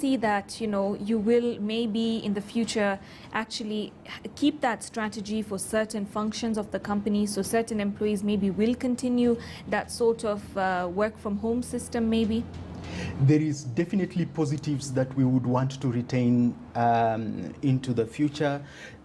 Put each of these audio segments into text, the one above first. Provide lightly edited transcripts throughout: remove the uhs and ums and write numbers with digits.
see that, you will maybe in the future actually keep that strategy for certain functions of the company, so certain employees maybe will continue that sort of work from home system maybe? There is definitely positives that we would want to retain into the future.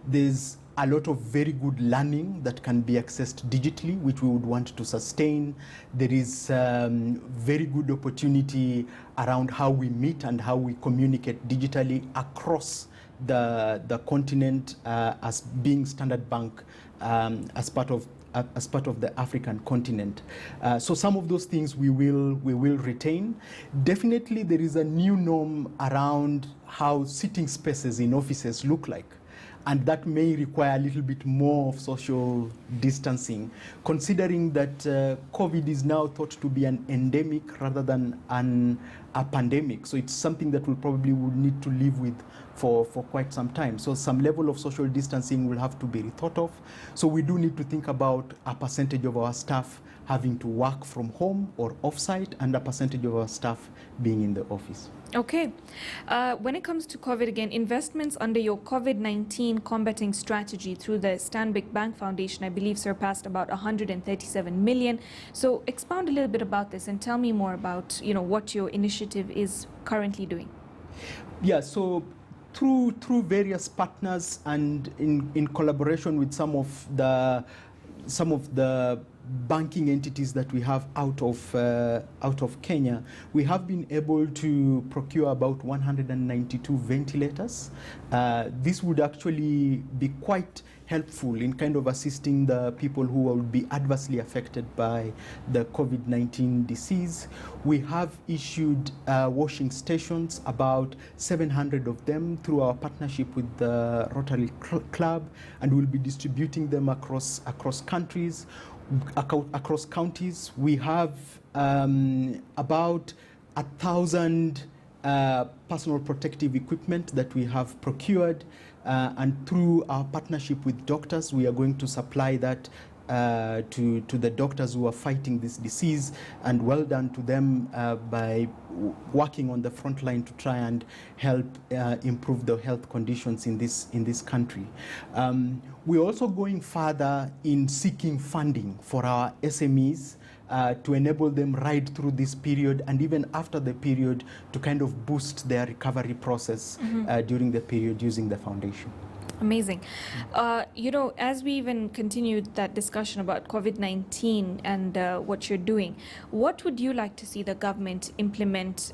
There's a lot of very good learning that can be accessed digitally, which we would want to sustain. There is very good opportunity around how we meet and how we communicate digitally across the continent as being Standard Bank as part of the African continent. So some of those things we will retain. Definitely there is a new norm around how sitting spaces in offices look like. And that may require a little bit more of social distancing, considering that COVID is now thought to be an endemic rather than a pandemic. So it's something that we probably would need to live with for quite some time. So some level of social distancing will have to be rethought of. So we do need to think about a percentage of our staff having to work from home or off-site, and a percentage of our staff being in the office. Okay. When it comes to COVID again, investments under your COVID-19 combating strategy through the Stanbic Bank Foundation, I believe, surpassed about 137 million. So expound a little bit about this and tell me more about, what your initiative is currently doing. Yeah, so through various partners and in collaboration with some of the banking entities that we have out of Kenya, we have been able to procure about 192 ventilators. This would actually be quite helpful in kind of assisting the people who will be adversely affected by the COVID-19 disease. We have issued washing stations, about 700 of them, through our partnership with the Rotary Club, and we'll be distributing them across countries. Across counties. We have about 1,000 personal protective equipment that we have procured, and through our partnership with doctors, we are going to supply that to the doctors who are fighting this disease, and well done to them by working on the front line to try and help improve the health conditions in this country. We're also going further in seeking funding for our SMEs to enable them ride through this period, and even after the period to kind of boost their recovery process during the period using the foundation. Amazing. As we even continued that discussion about COVID-19 and what you're doing, what would you like to see the government implement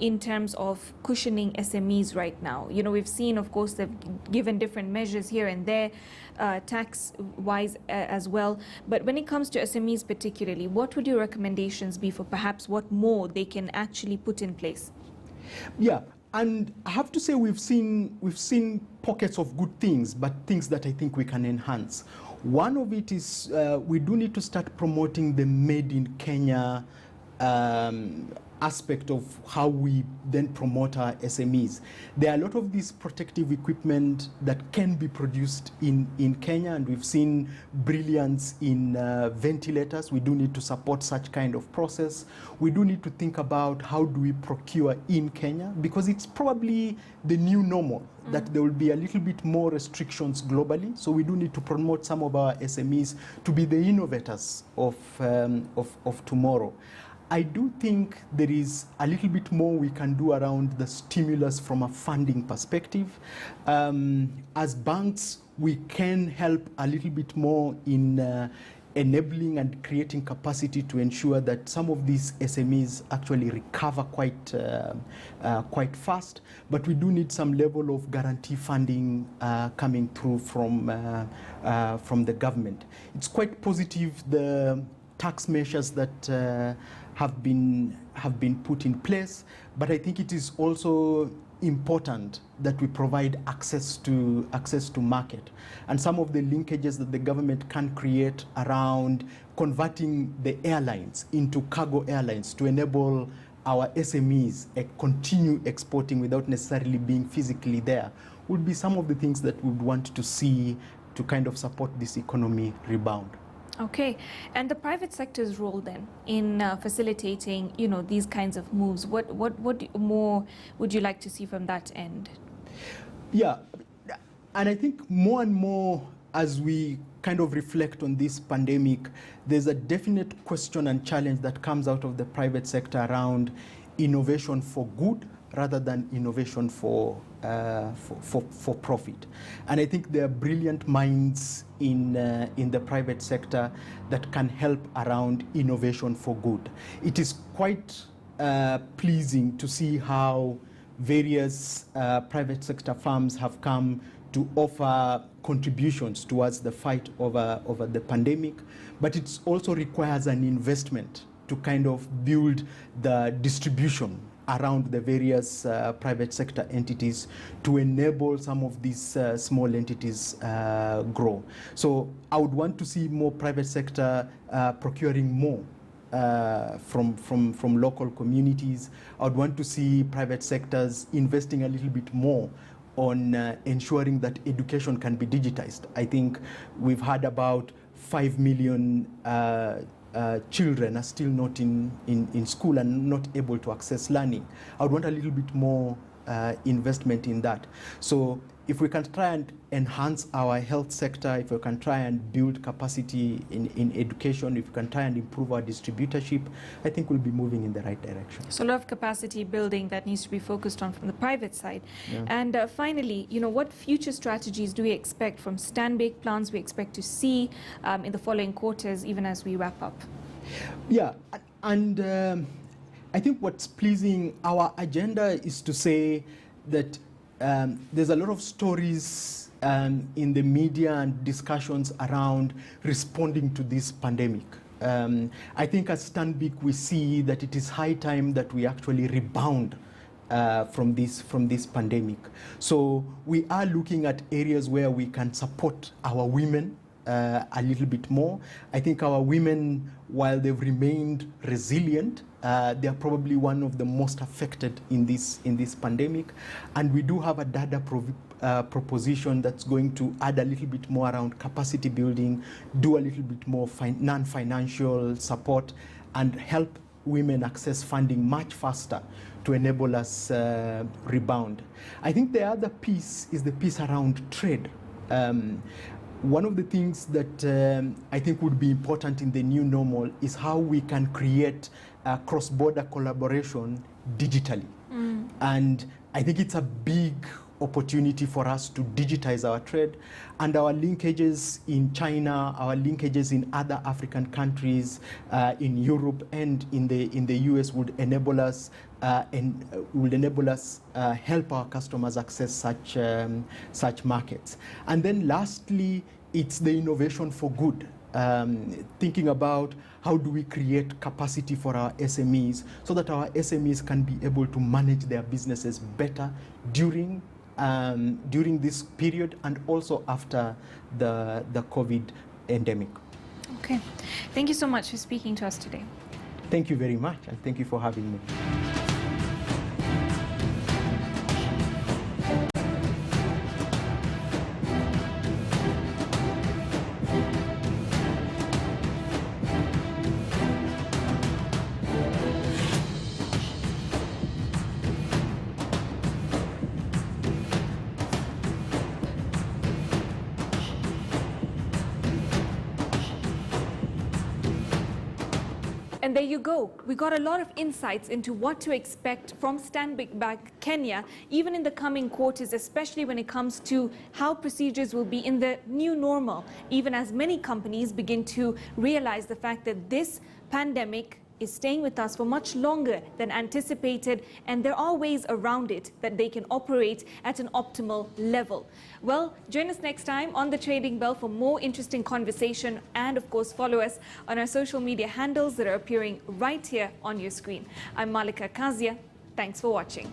in terms of cushioning SMEs right now? We've seen, of course, they've given different measures here and there, tax-wise as well. But when it comes to SMEs particularly, what would your recommendations be for perhaps what more they can actually put in place? Yeah. And I have to say we've seen pockets of good things, but things that I think we can enhance. One of it is we do need to start promoting the Made in Kenya aspect of how we then promote our SMEs. There are a lot of these protective equipment that can be produced in Kenya, and we've seen brilliance in ventilators. We do need to support such kind of process. We do need to think about how do we procure in Kenya, because it's probably the new normal, that there will be a little bit more restrictions globally. So we do need to promote some of our SMEs to be the innovators of tomorrow. I do think there is a little bit more we can do around the stimulus from a funding perspective. As banks, we can help a little bit more in enabling and creating capacity to ensure that some of these SMEs actually recover quite fast. But we do need some level of guarantee funding coming through from the government. It's quite positive, the tax measures that have been put in place, but I think it is also important that we provide access to market, and some of the linkages that the government can create around converting the airlines into cargo airlines to enable our SMEs continue exporting without necessarily being physically there, would be some of the things that we would want to see to kind of support this economy rebound. Okay, and the private sector's role then in facilitating, these kinds of moves. What more would you like to see from that end? Yeah, and I think more and more as we kind of reflect on this pandemic, there's a definite question and challenge that comes out of the private sector around innovation for good rather than innovation for profit. And I think there are brilliant minds in the private sector that can help around innovation for good. It is quite pleasing to see how various private sector firms have come to offer contributions towards the fight over the pandemic, but it also requires an investment to kind of build the distribution around the various private sector entities to enable some of these small entities grow. So I would want to see more private sector procuring more from local communities. I would want to see private sectors investing a little bit more on ensuring that education can be digitized. I think we've heard about 5 million children are still not in school and not able to access learning. I would want a little bit more investment in that. So if we can try and enhance our health sector, if we can try and build capacity in education, if we can try and improve our distributorship, I think we'll be moving in the right direction. So a lot of capacity building that needs to be focused on from the private side. Yeah. And finally, what future strategies do we expect from Stanbic, plans we expect to see in the following quarters, even as we wrap up? Yeah, and I think what's pleasing, our agenda is to say that there's a lot of stories in the media and discussions around responding to this pandemic. I think as Stanbic, we see that it is high time that we actually rebound from this pandemic. So we are looking at areas where we can support our women a little bit more. I think our women, while they've remained resilient, they are probably one of the most affected in this pandemic, and we do have a data proposition that's going to add a little bit more around capacity building, do a little bit more non-financial support, and help women access funding much faster to enable us rebound. I think the other piece is the piece around trade. One of the things that I think would be important in the new normal is how we can create cross-border collaboration digitally. And I think it's a big opportunity for us to digitize our trade, and our linkages in China, our linkages in other African countries, in Europe and in the US would enable us help our customers access such markets. And then lastly, it's the innovation for good. Thinking about how do we create capacity for our SMEs so that our SMEs can be able to manage their businesses better during this period and also after the COVID endemic. Okay. Thank you so much for speaking to us today. Thank you very much, and thank you for having me. And there you go. We got a lot of insights into what to expect from Stanbic Bank Kenya, even in the coming quarters, especially when it comes to how procedures will be in the new normal, even as many companies begin to realize the fact that this pandemic is staying with us for much longer than anticipated, and there are ways around it that they can operate at an optimal level. Well, join us next time on The Trading Bell for more interesting conversation, and of course follow us on our social media handles that are appearing right here on your screen. I'm Malika Kazia. Thanks for watching.